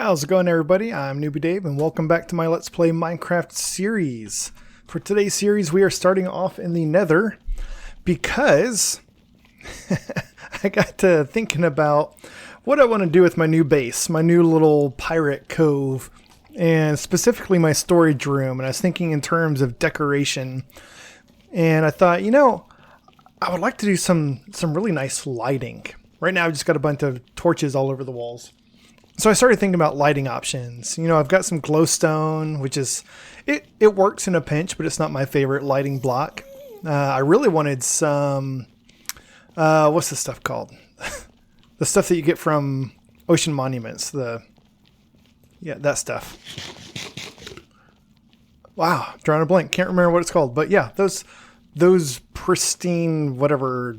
How's it going, everybody? I'm Newbie Dave, and welcome back to my Let's Play Minecraft series. For today's series, we are starting off in the Nether because I got to thinking about what I want to do with my new base, my new little pirate cove, and specifically my storage room. And I was thinking in terms of decoration, and I thought, I would like to do some really nice lighting. Right now, I've just got a bunch of torches all over the walls. So I started thinking about lighting options. I've got some glowstone, which is, it works in a pinch, but it's not my favorite lighting block. I really wanted some, what's this stuff called? The stuff that you get from Ocean Monuments. That stuff. Wow, drawing a blank. Can't remember what it's called. But yeah, those pristine whatever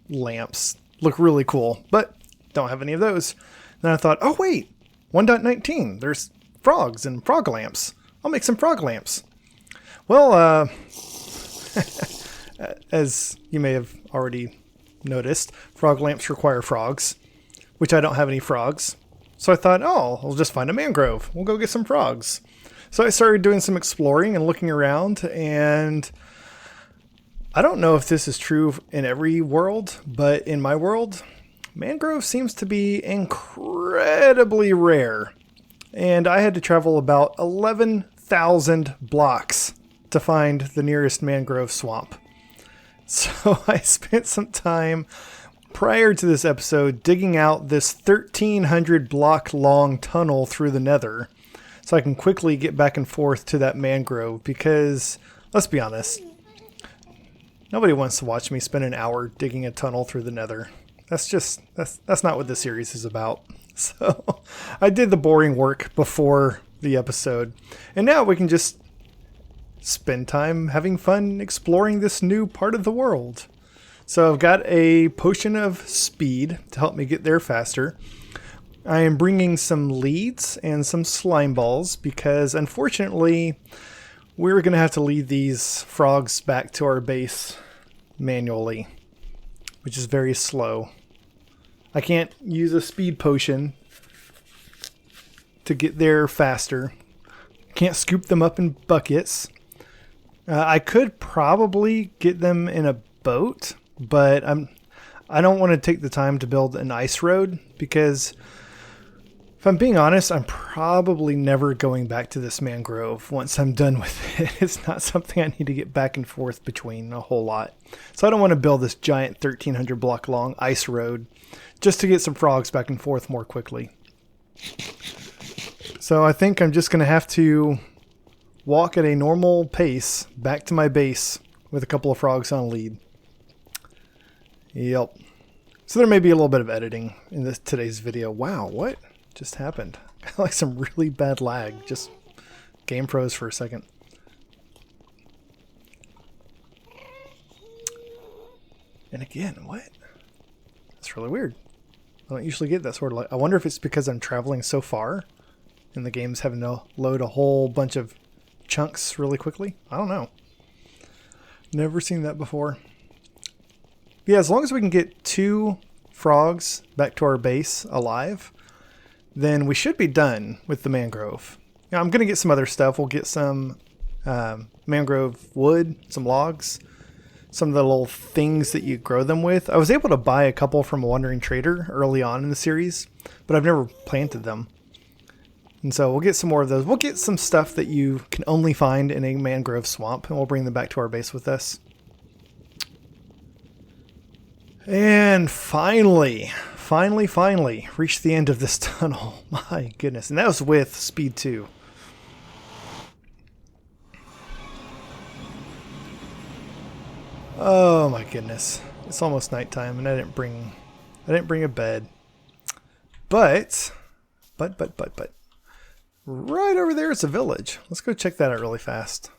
lamps look really cool, but don't have any of those. Then I thought, oh wait, 1.19, there's frogs and frog lamps. I'll make some frog lamps. Well, as you may have already noticed, frog lamps require frogs, which I don't have any frogs. So I thought, oh, I'll just find a mangrove. We'll go get some frogs. So I started doing some exploring and looking around, and I don't know if this is true in every world, but in my world, mangrove seems to be incredibly rare, and I had to travel about 11,000 blocks to find the nearest mangrove swamp. So I spent some time prior to this episode digging out this 1,300 block long tunnel through the Nether so I can quickly get back and forth to that mangrove, because let's be honest, nobody wants to watch me spend an hour digging a tunnel through the Nether. That's not what this series is about. So I did the boring work before the episode, and now we can just spend time having fun exploring this new part of the world. So I've got a potion of speed to help me get there faster. I am bringing some leads and some slime balls because unfortunately we're going to have to lead these frogs back to our base manually, which is very slow. I can't use a speed potion to get there faster. Can't scoop them up in buckets. I could probably get them in a boat, but I don't want to take the time to build an ice road, because if I'm being honest, I'm probably never going back to this mangrove once I'm done with it. It's not something I need to get back and forth between a whole lot. So I don't want to build this giant 1,300 block long ice road just to get some frogs back and forth more quickly. So I think I'm just going to have to walk at a normal pace back to my base with a couple of frogs on a lead. Yep. So there may be a little bit of editing in today's video. Wow, what just happened? Like some really bad lag. Just game froze for a second. And again, what? That's really weird. I don't usually get that sort of lag. I wonder if it's because I'm traveling so far and the game's having to load a whole bunch of chunks really quickly. I don't know. Never seen that before. Yeah, as long as we can get 2 frogs back to our base alive, then we should be done with the mangrove. Now, I'm going to get some other stuff. We'll get some mangrove wood, some logs, some of the little things that you grow them with. I was able to buy a couple from a wandering trader early on in the series, but I've never planted them. And so we'll get some more of those. We'll get some stuff that you can only find in a mangrove swamp, and we'll bring them back to our base with us. And finally reached the end of this tunnel. My goodness. And that was with speed 2. Oh my goodness. It's almost nighttime and I didn't bring a bed. But right over there is a village. Let's go check that out really fast.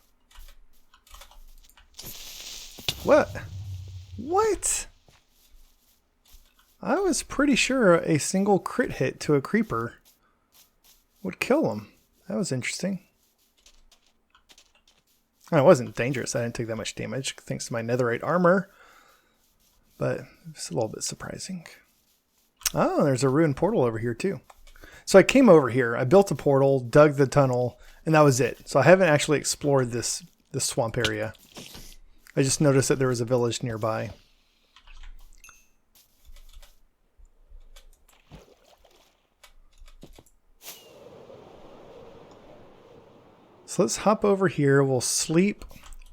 What? I was pretty sure a single crit hit to a creeper would kill him. That was interesting. Oh, it wasn't dangerous. I didn't take that much damage thanks to my netherite armor. But it's a little bit surprising. Oh, there's a ruined portal over here too. So I came over here, I built a portal, dug the tunnel, and that was it. So I haven't actually explored this swamp area. I just noticed that there was a village nearby. So let's hop over here. We'll sleep.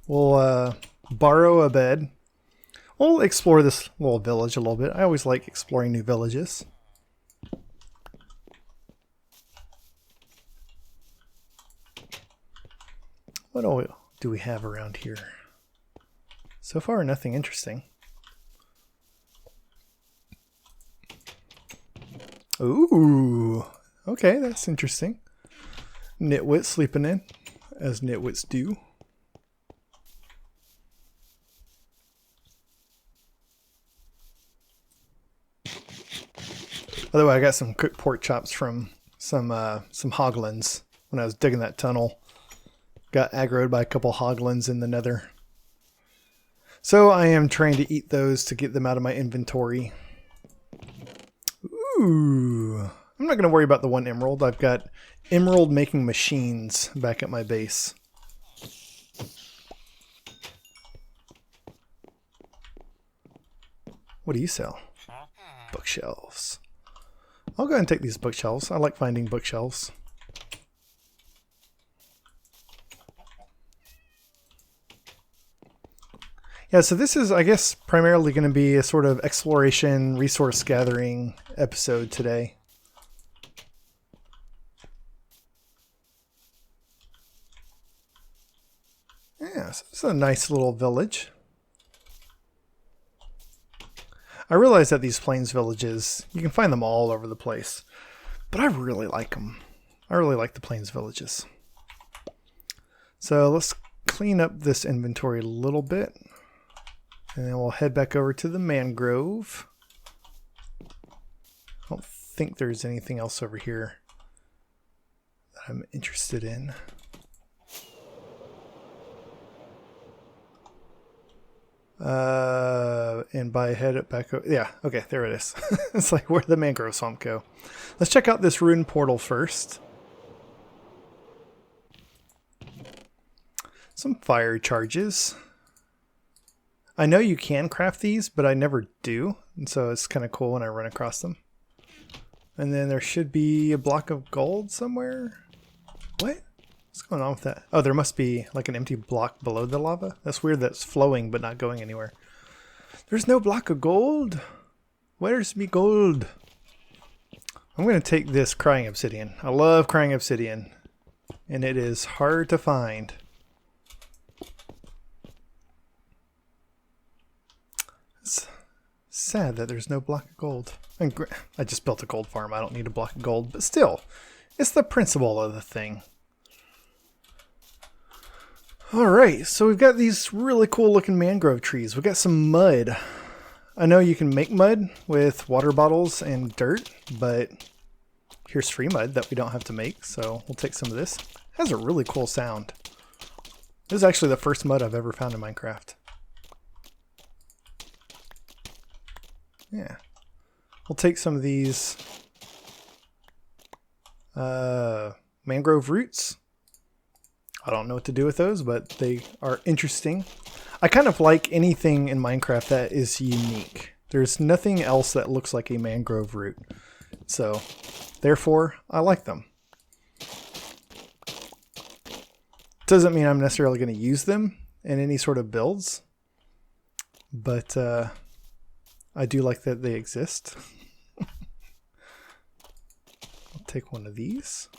We'll borrow a bed. We'll explore this little village a little bit. I always like exploring new villages. What do we have around here? So far, nothing interesting. Ooh, okay, that's interesting. Nitwit sleeping in, as nitwits do. By the way, I got some cooked pork chops from some hoglins when I was digging that tunnel. Got aggroed by a couple hoglins in the nether. So I am trying to eat those to get them out of my inventory. Ooh. I'm not going to worry about the 1 emerald. I've got emerald making machines back at my base. What do you sell? Bookshelves. I'll go ahead and take these bookshelves. I like finding bookshelves. Yeah, so this is, I guess, primarily going to be a sort of exploration, resource gathering episode today. Yeah, so this is a nice little village. I realize that these plains villages, you can find them all over the place, but I really like them. I really like the plains villages. So let's clean up this inventory a little bit. And then we'll head back over to the mangrove. I don't think there's anything else over here that I'm interested in. And by head back over, yeah, okay, there it is. It's like where the mangrove swamp go. Let's check out this rune portal first. Some fire charges. I know you can craft these, but I never do, and so it's kind of cool when I run across them. And then there should be a block of gold somewhere. What? What's going on with that? Oh, there must be like an empty block below the lava. That's weird, that's flowing but not going anywhere. There's no block of gold. Where's me gold? I'm going to take this crying obsidian. I love crying obsidian, and it is hard to find. It's sad that there's no block of gold. I just built a gold farm. I don't need a block of gold, but still, it's the principle of the thing. Alright, so we've got these really cool looking mangrove trees. We've got some mud. I know you can make mud with water bottles and dirt, but here's free mud that we don't have to make, so we'll take some of this. It has a really cool sound. This is actually the first mud I've ever found in Minecraft. Yeah. We'll take some of these mangrove roots. I don't know what to do with those, but they are interesting. I kind of like anything in Minecraft that is unique. There's nothing else that looks like a mangrove root. So, therefore, I like them. Doesn't mean I'm necessarily going to use them in any sort of builds, but I do like that they exist. I'll take one of these.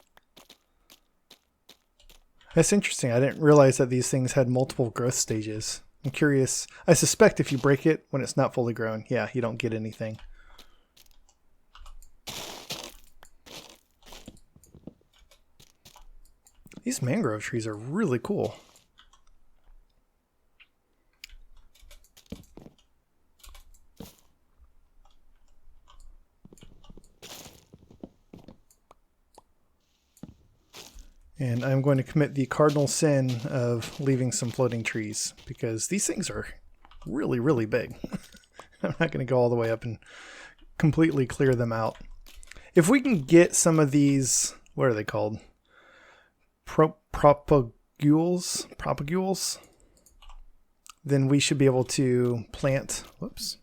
That's interesting. I didn't realize that these things had multiple growth stages. I'm curious. I suspect if you break it when it's not fully grown, yeah, you don't get anything. These mangrove trees are really cool. And I'm going to commit the cardinal sin of leaving some floating trees because these things are really, really big. I'm not going to go all the way up and completely clear them out. If we can get some of these, what are they called? Propagules, then we should be able to plant, whoops.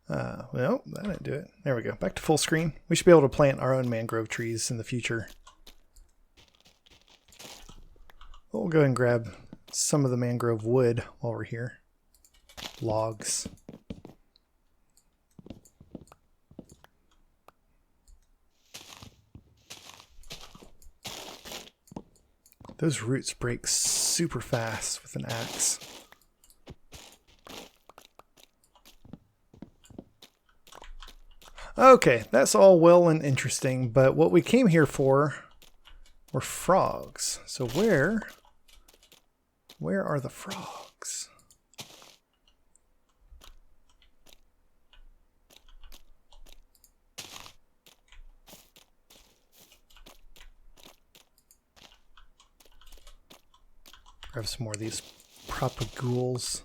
Well, that didn't do it. There we go. Back to full screen. We should be able to plant our own mangrove trees in the future. We'll go and grab some of the mangrove wood while we're here. Logs. Those roots break super fast with an axe. Okay, that's all well and interesting, but what we came here for were frogs. So where are the frogs? Grab some more of these propagules.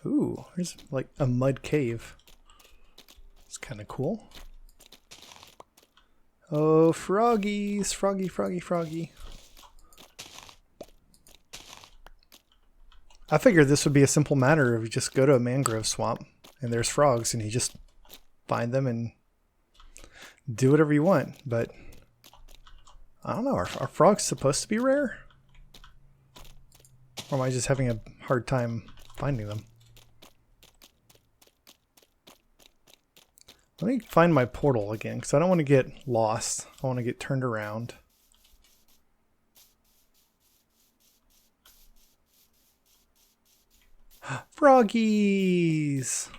Ooh, there's like a mud cave. It's kind of cool. Oh, froggies! Froggy, froggy, froggy. I figured this would be a simple matter if you just go to a mangrove swamp and there's frogs and you just find them and do whatever you want. But I don't know, are frogs supposed to be rare? Or am I just having a hard time finding them? Let me find my portal again, because I don't want to get lost. I want to get turned around. Froggies!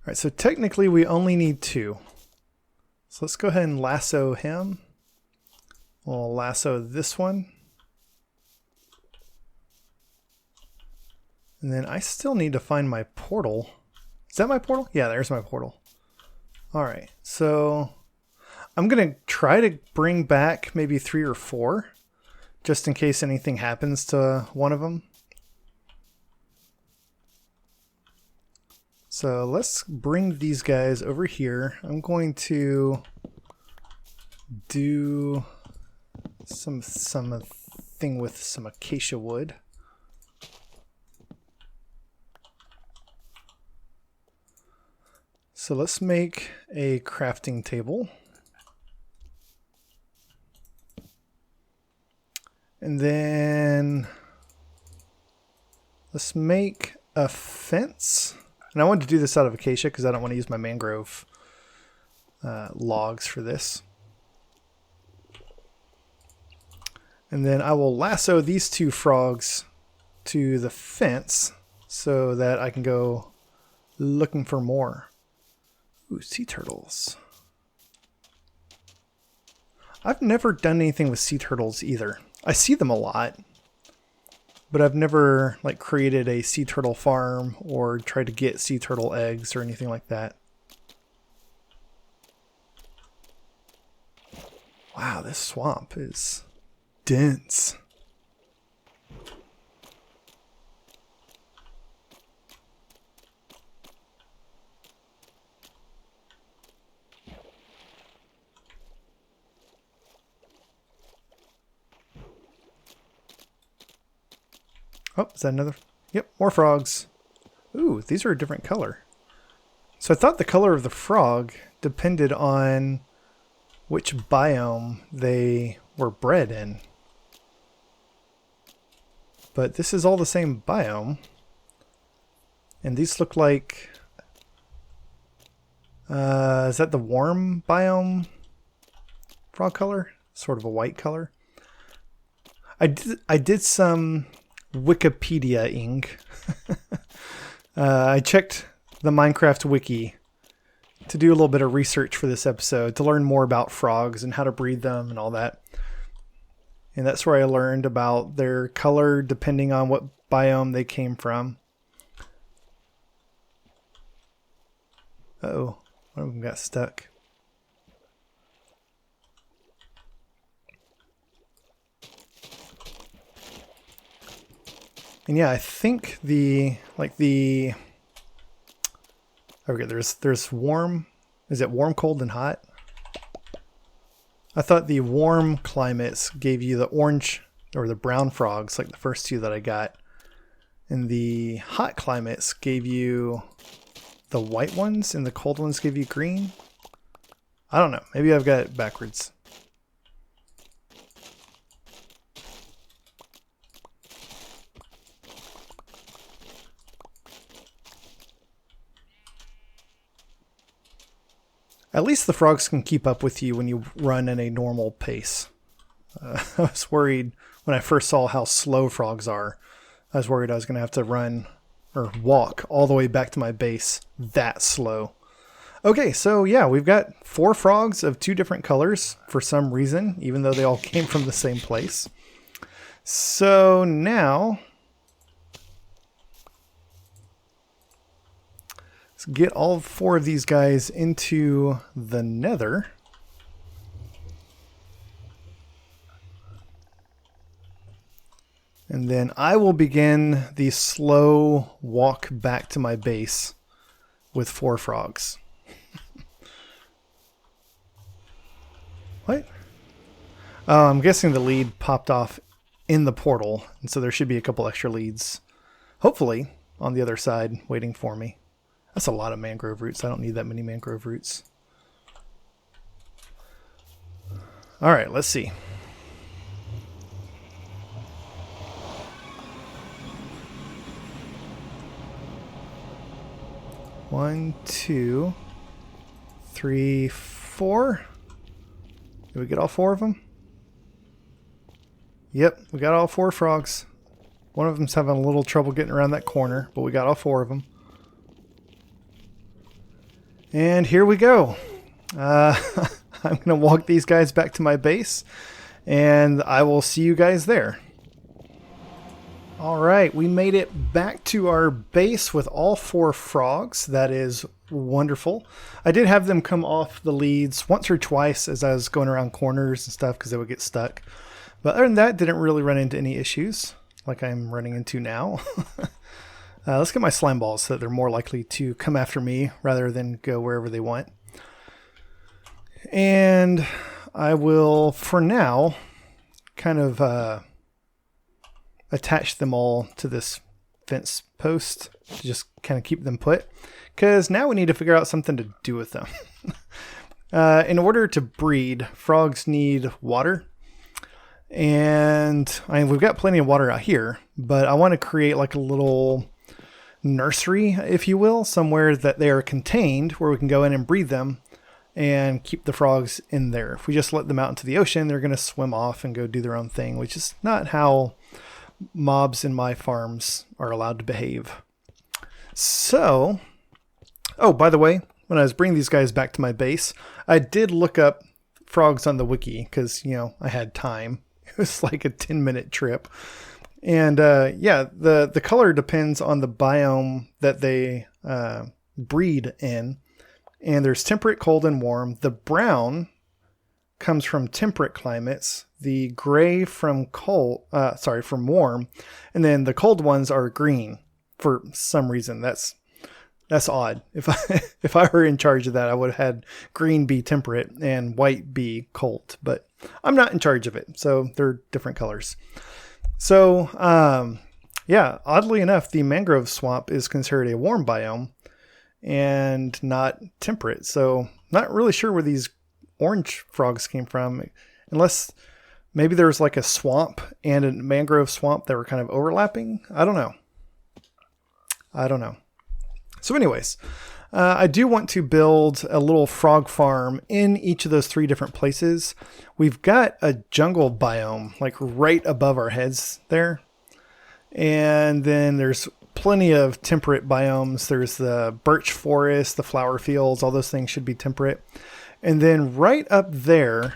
Alright, so technically we only need 2. So let's go ahead and lasso him. We'll lasso this one. And then I still need to find my portal. Is that my portal? Yeah, there's my portal. Alright, so I'm going to try to bring back maybe 3 or 4, just in case anything happens to one of them. So let's bring these guys over here. I'm going to do something with some acacia wood. So let's make a crafting table. And then let's make a fence. And I wanted to do this out of acacia because I don't want to use my mangrove logs for this. And then I will lasso these 2 frogs to the fence so that I can go looking for more. Ooh, sea turtles. I've never done anything with sea turtles either. I see them a lot, but I've never like created a sea turtle farm or tried to get sea turtle eggs or anything like that. Wow, this swamp is dense. Oh, is that another? Yep, more frogs. Ooh, these are a different color. So I thought the color of the frog depended on which biome they were bred in. But this is all the same biome. And these look like... is that the warm biome frog color? Sort of a white color. I did some Wikipedia-ing. I checked the Minecraft wiki to do a little bit of research for this episode to learn more about frogs and how to breed them and all that. And that's where I learned about their color depending on what biome they came from. Uh-oh, one of them got stuck. And yeah, I think okay, there's warm. Is it warm, cold, and hot? I thought the warm climates gave you the orange or the brown frogs, like the first two that I got. And the hot climates gave you the white ones, and the cold ones gave you green. I don't know. Maybe I've got it backwards. At least the frogs can keep up with you when you run in a normal pace. I was worried when I first saw how slow frogs are. I was worried I was going to have to run or walk all the way back to my base that slow. Okay, so yeah, we've got 4 frogs of 2 different colors for some reason, even though they all came from the same place. So now, let's get all 4 of these guys into the nether. And then I will begin the slow walk back to my base with 4 frogs. What? Oh, I'm guessing the lead popped off in the portal, and so there should be a couple extra leads, hopefully, on the other side waiting for me. That's a lot of mangrove roots. I don't need that many mangrove roots. All right, let's see. One, 2, 3, 4. Did we get all 4 of them? Yep, we got all 4 frogs. One of them's having a little trouble getting around that corner, but we got all 4 of them. And here we go. I'm going to walk these guys back to my base, and I will see you guys there. All right, we made it back to our base with all 4 frogs. That is wonderful. I did have them come off the leads once or twice as I was going around corners and stuff because they would get stuck. But other than that, didn't really run into any issues like I'm running into now. Let's get my slime balls so that they're more likely to come after me rather than go wherever they want. And I will, for now, kind of attach them all to this fence post to just kind of keep them put, because now we need to figure out something to do with them. In order to breed, frogs need water, and we've got plenty of water out here, but I want to create like a little nursery, if you will, somewhere that they are contained where we can go in and breed them and keep the frogs in there. If we just let them out into the ocean, they're going to swim off and go do their own thing, which is not how mobs in my farms are allowed to behave. So, oh, by the way, when I was bringing these guys back to my base, I did look up frogs on the wiki because, you know, I had time. It was like a 10-minute trip. And yeah, the color depends on the biome that they breed in. And there's temperate, cold, and warm. The brown comes from temperate climates, the gray from from warm, and then the cold ones are green for some reason. That's odd. If I were in charge of that, I would have had green be temperate and white be cold, but I'm not in charge of it, so they're different colors. So yeah, oddly enough, the mangrove swamp is considered a warm biome and not temperate. So not really sure where these orange frogs came from, unless maybe there was like a swamp and a mangrove swamp that were kind of overlapping. I don't know. So anyways, I do want to build a little frog farm in each of those 3 different places. We've got a jungle biome like right above our heads there. And then there's plenty of temperate biomes. There's the birch forest, the flower fields, all those things should be temperate. And then right up there,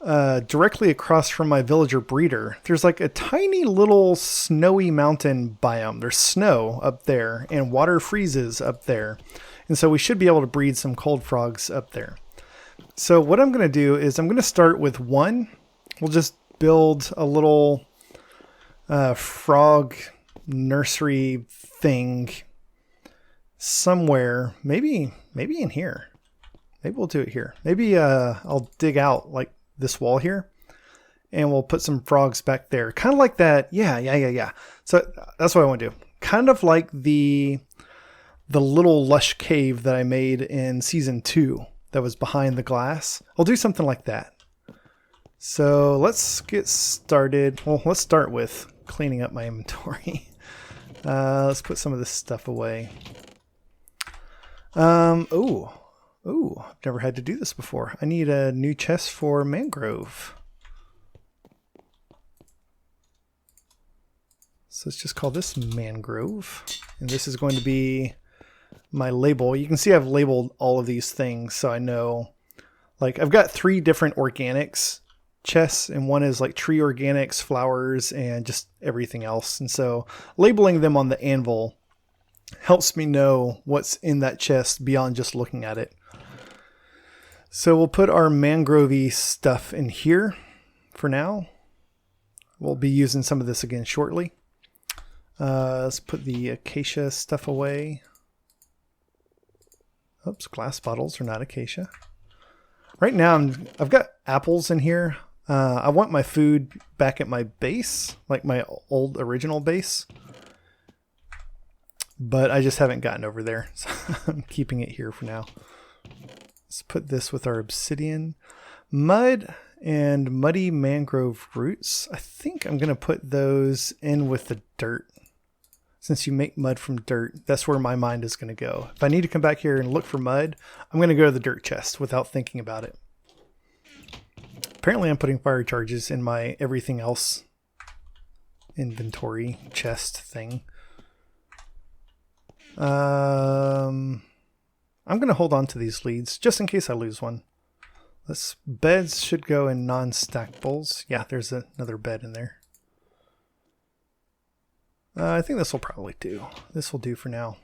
directly across from my villager breeder, there's like a tiny little snowy mountain biome. There's snow up there and water freezes up there. And so we should be able to breed some cold frogs up there. So what I'm going to do is I'm going to start with 1. We'll just build a little frog nursery thing somewhere. Maybe in here. Maybe we'll do it here. Maybe I'll dig out like this wall here, and we'll put some frogs back there. Kind of like that. Yeah. So that's what I want to do. Kind of like the little lush cave that I made in season 2 that was behind the glass. I'll do something like that. So let's get started. Well, let's start with cleaning up my inventory. Let's put some of this stuff away. Ooh, I've never had to do this before. I need a new chest for mangrove. So let's just call this mangrove. And this is going to be my label. You can see I've labeled all of these things so I know. Like I've got 3 different organics chests, and one is like tree organics, flowers, and just everything else. And so labeling them on the anvil helps me know what's in that chest beyond just looking at it. So we'll put our mangrovey stuff in here for now. We'll be using some of this again shortly. Let's put the acacia stuff away. Oops, glass bottles are not acacia. Right now I've got apples in here. I want my food back at my base, like my old original base. But I just haven't gotten over there, so I'm keeping it here for now. Let's put this with our obsidian. Mud and muddy mangrove roots. I think I'm going to put those in with the dirt. Since you make mud from dirt, that's where my mind is going to go. If I need to come back here and look for mud, I'm going to go to the dirt chest without thinking about it. Apparently I'm putting fire charges in my everything else inventory chest thing. I'm going to hold on to these leads just in case I lose one. Beds should go in non-stackables. Yeah, there's another bed in there. I think this will probably do. This will do for now.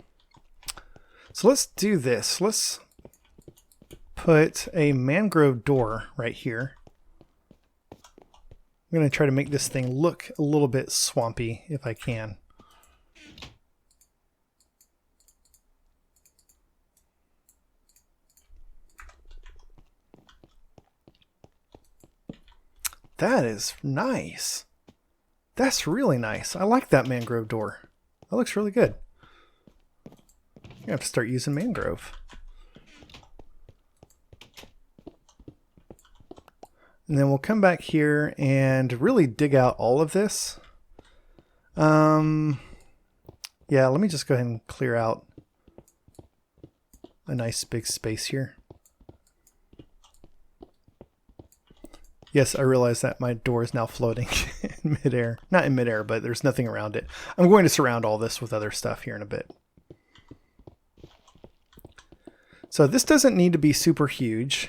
So let's do this. Let's put a mangrove door right here. I'm going to try to make this thing look a little bit swampy if I can. That is nice. That's really nice. I like that mangrove door. That looks really good. I'm gonna have to start using mangrove. And then we'll come back here and really dig out all of this. Yeah, let me just go ahead and clear out a nice big space here. Yes, I realize that my door is now floating in midair. Not in midair, but there's nothing around it. I'm going to surround all this with other stuff here in a bit. So this doesn't need to be super huge.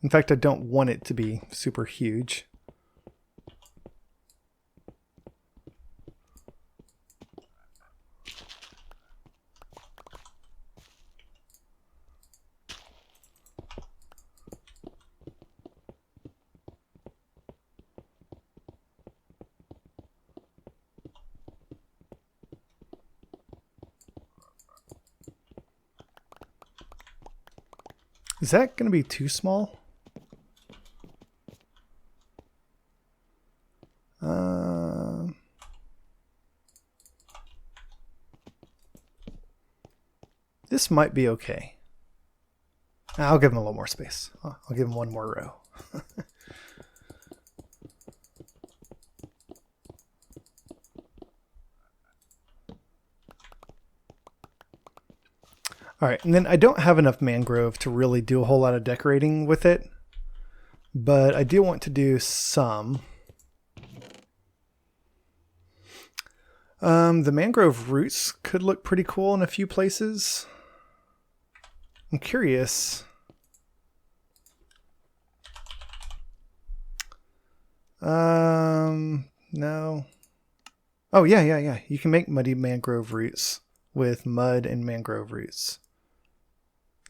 In fact, I don't want it to be super huge. Is that going to be too small? This might be okay. I'll give him a little more space. I'll give him one more row. All right, and then I don't have enough mangrove to really do a whole lot of decorating with it, but I do want to do some. The mangrove roots could look pretty cool in a few places. I'm curious. No. Oh, yeah. You can make muddy mangrove roots with mud and mangrove roots.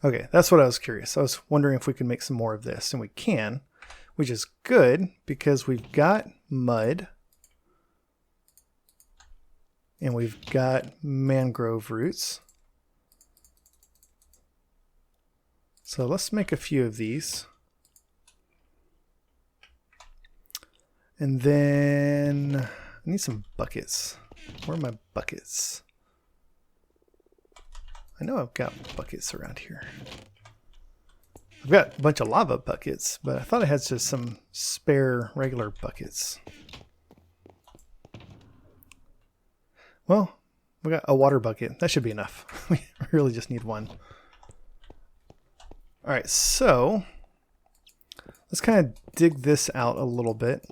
Okay, that's what I was curious. I was wondering if we could make some more of this, and we can, which is good because we've got mud. And we've got mangrove roots. So let's make a few of these. And then I need some buckets. Where are my buckets? I know I've got buckets around here. I've got a bunch of lava buckets, but I thought I had just some spare regular buckets. Well, we got a water bucket. That should be enough. We really just need one. All right, so let's kind of dig this out a little bit.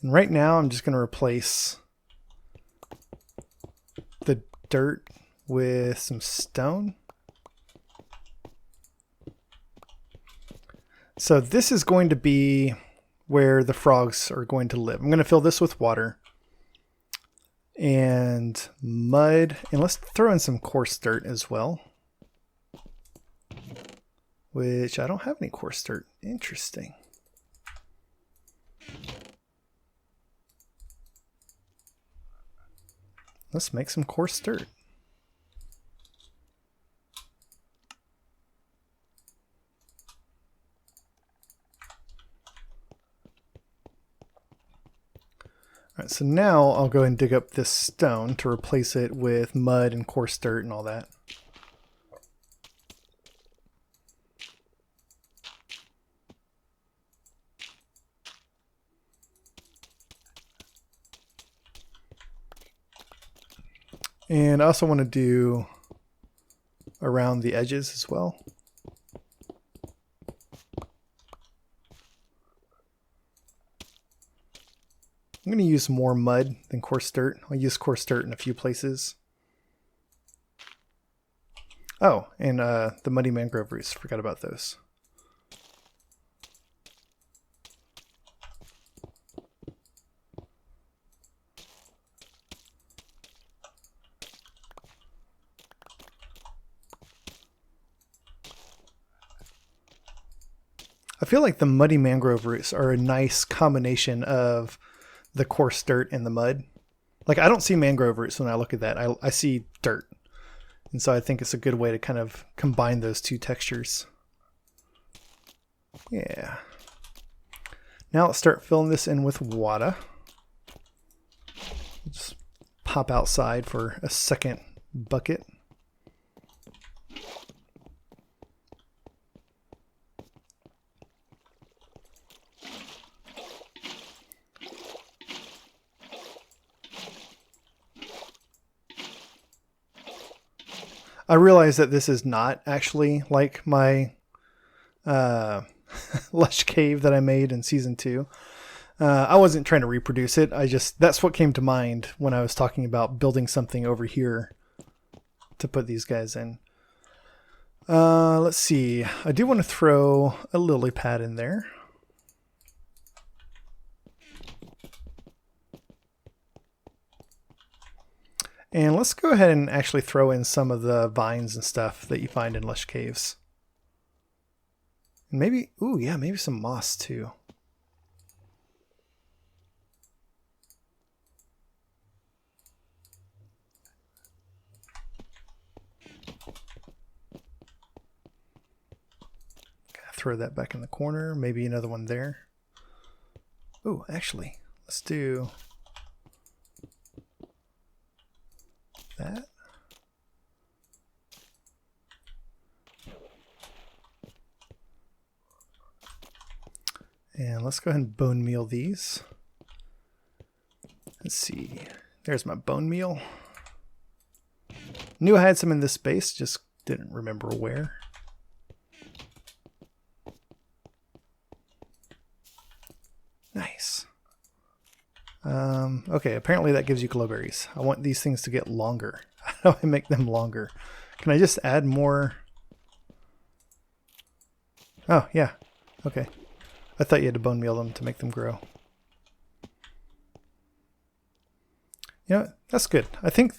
And right now I'm just going to replace the dirt with some stone. So this is going to be where the frogs are going to live. I'm going to fill this with water and mud, and let's throw in some coarse dirt as well, which I don't have any coarse dirt. Interesting. Let's make some coarse dirt. All right, so now I'll go and dig up this stone to replace it with mud and coarse dirt and all that. And I also want to do around the edges as well. I'm going to use more mud than coarse dirt. I'll use coarse dirt in a few places. Oh, and the muddy mangrove roots. Forgot about those. I feel like the muddy mangrove roots are a nice combination of the coarse dirt and the mud. Like, I don't see mangrove roots when I look at that. I see dirt. And so I think it's a good way to kind of combine those two textures. Yeah. Now let's start filling this in with water. Just pop outside for a second bucket. I realize that this is not actually like my lush cave that I made in season 2. I wasn't trying to reproduce it. That's what came to mind when I was talking about building something over here to put these guys in. Let's see. I do want to throw a lily pad in there. And let's go ahead and actually throw in some of the vines and stuff that you find in lush caves. And maybe, ooh, yeah, maybe some moss too. Throw that back in the corner. Maybe another one there. Ooh, actually, let's do that. And let's go ahead and bone meal these. Let's see. There's my bone meal. Knew I had some in this space, just didn't remember where. Nice. Okay, apparently that gives you glowberries. I want these things to get longer. How do I make them longer? Can I just add more? Oh, yeah. Okay. I thought you had to bone meal them to make them grow. You know, that's good. I think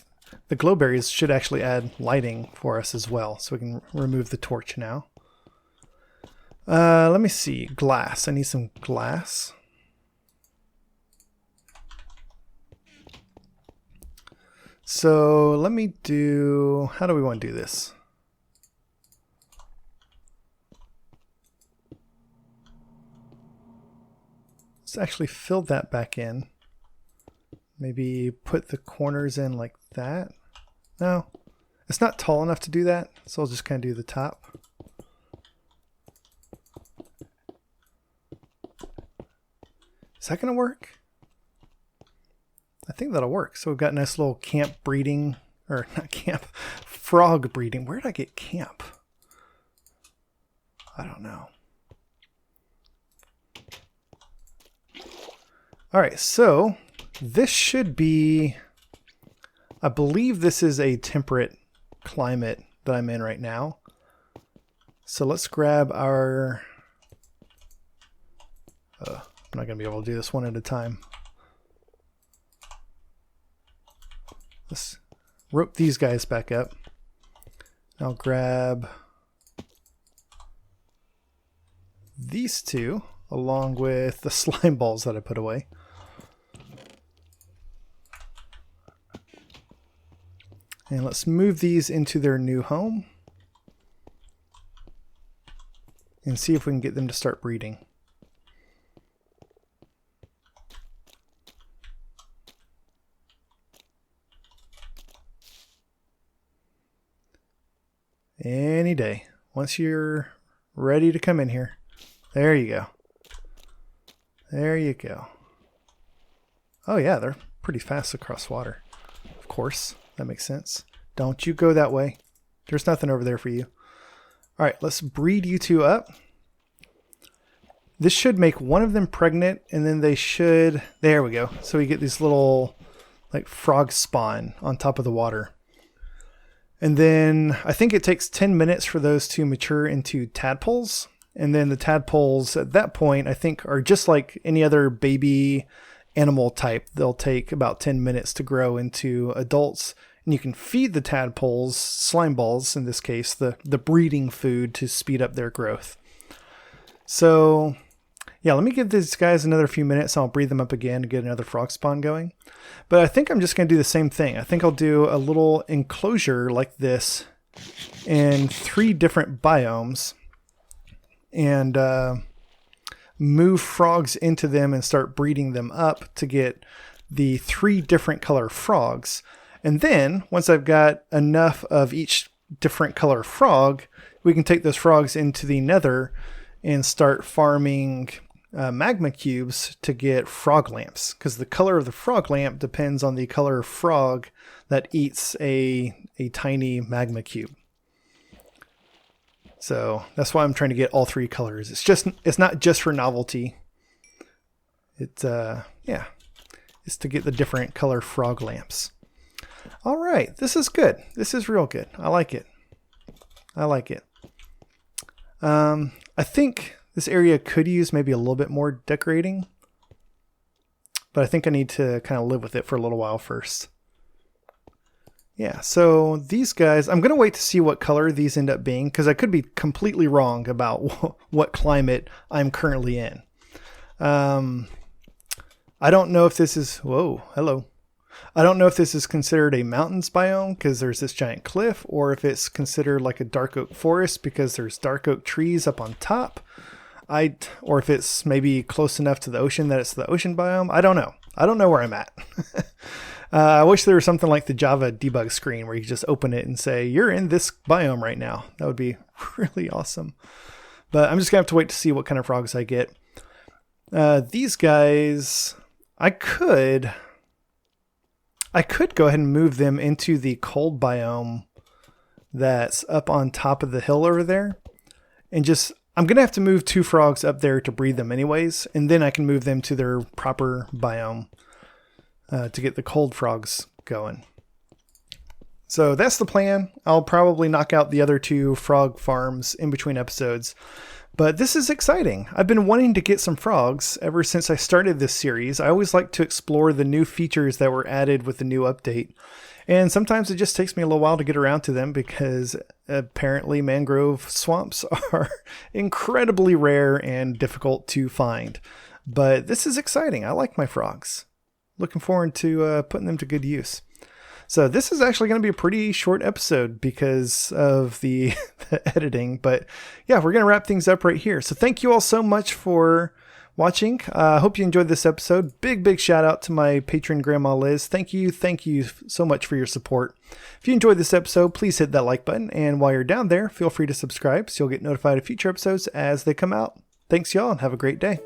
the glowberries should actually add lighting for us as well, so we can remove the torch now. Let me see. Glass. I need some glass. So let me do, how do we want to do this? Let's actually fill that back in. Maybe put the corners in like that. No, it's not tall enough to do that. So I'll just kind of do the top. Is that going to work? I think that'll work. So we've got a nice little camp breeding, or not camp, frog breeding. Where did I get camp? I don't know. All right, so this should be, I believe this is a temperate climate that I'm in right now. So let's grab our, I'm not going to be able to do this one at a time. Let's rope these guys back up. I'll grab these two along with the slime balls that I put away. And let's move these into their new home and see if we can get them to start breeding. Any day. Once you're ready to come in here. There you go. There you go. Oh yeah, they're pretty fast across water. Of course, that makes sense. Don't you go that way. There's nothing over there for you. All right, let's breed you two up. This should make one of them pregnant, and then they should, there we go. So we get these little like frog spawn on top of the water. And then I think it takes 10 minutes for those to mature into tadpoles. And then the tadpoles at that point, I think, are just like any other baby animal type. They'll take about 10 minutes to grow into adults. And you can feed the tadpoles slime balls, in this case, the breeding food to speed up their growth. So yeah, let me give these guys another few minutes. I'll breed them up again to get another frog spawn going. But I think I'm just going to do the same thing. I think I'll do a little enclosure like this in 3 different biomes and move frogs into them and start breeding them up to get the 3 different color frogs. And then once I've got enough of each different color frog, we can take those frogs into the nether and start farming magma cubes to get frog lamps, because the color of the frog lamp depends on the color of frog that eats a tiny magma cube. So that's why I'm trying to get all 3 colors. It's not just for novelty. It's it's to get the different color frog lamps. All right, this is good. This is real good. I like it. I like it. I think this area could use maybe a little bit more decorating, but I think I need to kind of live with it for a little while first. Yeah, so these guys, I'm going to wait to see what color these end up being, because I could be completely wrong about what climate I'm currently in. I don't know if this is, whoa, hello. I don't know if this is considered a mountains biome because there's this giant cliff, or if it's considered like a dark oak forest because there's dark oak trees up on top. Or if it's maybe close enough to the ocean that it's the ocean biome. I don't know. I don't know where I'm at. I wish there was something like the Java debug screen where you just open it and say, you're in this biome right now. That would be really awesome. But I'm just going to have to wait to see what kind of frogs I get. These guys, I could go ahead and move them into the cold biome that's up on top of the hill over there. And I'm going to have to move 2 frogs up there to breed them anyways. And then I can move them to their proper biome to get the cold frogs going. So that's the plan. I'll probably knock out the other 2 frog farms in between episodes. But this is exciting. I've been wanting to get some frogs ever since I started this series. I always like to explore the new features that were added with the new update. And sometimes it just takes me a little while to get around to them because apparently mangrove swamps are incredibly rare and difficult to find. But this is exciting. I like my frogs. Looking forward to putting them to good use. So this is actually going to be a pretty short episode because of the editing. But yeah, we're going to wrap things up right here. So thank you all so much for watching. I hope you enjoyed this episode. Big shout out to my patron, Grandma Liz. Thank you so much for your support. If you enjoyed this episode, please hit that like button. And while you're down there, feel free to subscribe so you'll get notified of future episodes as they come out. Thanks y'all and have a great day.